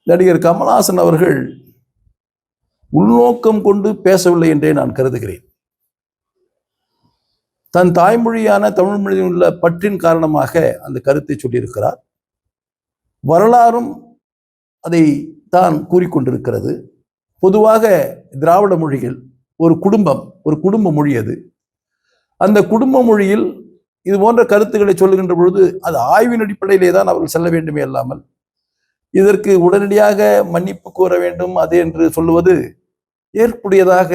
நடிகர் கமல்ஹாசன் அவர்கள் உள்நோக்கம் கொண்டு பேசவில்லை என்றே நான் கருதுகிறேன். தன் தாய்மொழியான தமிழ் மொழியில் உள்ள பற்றின் காரணமாக அந்த கருத்தை சொல்லியிருக்கிறார். வரலாறும் அதை தான் கூறிக்கொண்டிருக்கிறது. பொதுவாக திராவிட மொழிகள் ஒரு குடும்ப மொழி. அது அந்த குடும்ப மொழியில் இது போன்ற கருத்துக்களை சொல்லுகின்ற பொழுது அது ஆய்வின் அடிப்படையிலே தான் அவர்கள் செல்ல வேண்டுமே அல்லாமல் இதற்கு உடனடியாக மன்னிப்பு கோர வேண்டும் அது என்று சொல்லுவது ஏற்புடையதாக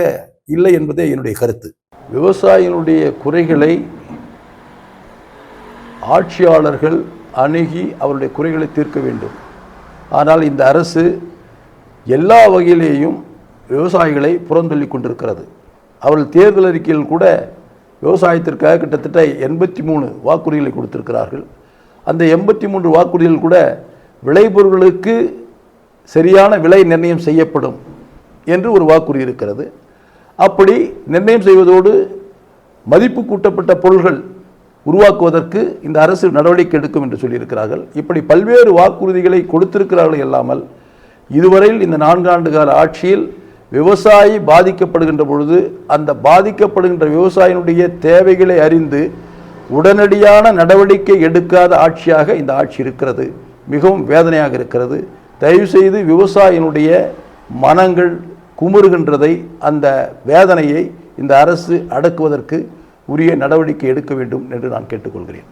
இல்லை என்பதே என்னுடைய கருத்து. விவசாயிகளுடைய குறைகளை ஆட்சியாளர்கள் அணுகி அவருடைய குறைகளை தீர்க்க வேண்டும். ஆனால் இந்த அரசு எல்லா வகையிலேயும் விவசாயிகளை புறந்தள்ளி கொண்டிருக்கிறது. அவர்கள் தேர்தல் அறிக்கையில் கூட விவசாயத்திற்காக கிட்டத்தட்ட 83 வாக்குறுதிகளை கொடுத்திருக்கிறார்கள். அந்த 83 வாக்குறுதிகள் கூட விளைபொருட்களுக்கு சரியான விலை நிர்ணயம் செய்யப்படும் என்று ஒரு வாக்குறுதி இருக்கிறது. அப்படி நிர்ணயம் செய்வதோடு மதிப்பு கூட்டப்பட்ட பொருள்கள் உருவாக்குவதற்கு இந்த அரசு நடவடிக்கை எடுக்கும் என்று சொல்லியிருக்கிறார்கள். இப்படி பல்வேறு வாக்குறுதிகளை கொடுத்திருக்கிறார்கள் இல்லாமல் இதுவரையில் இந்த 4 ஆண்டு கால ஆட்சியில் விவசாயி பாதிக்கப்படுகின்ற பொழுது அந்த பாதிக்கப்படுகின்ற விவசாயினுடைய தேவைகளை அறிந்து உடனடியான நடவடிக்கை எடுக்காத ஆட்சியாக இந்த ஆட்சி இருக்கிறது. மிகவும் வேதனையாக இருக்கிறது. தயவுசெய்து விவசாயினுடைய மனங்கள் குமுறுகின்றதை, அந்த வேதனையை இந்த அரசு அடக்குவதற்கு உரிய நடவடிக்கை எடுக்க வேண்டும் என்று நான் கேட்டுக்கொள்கிறேன்.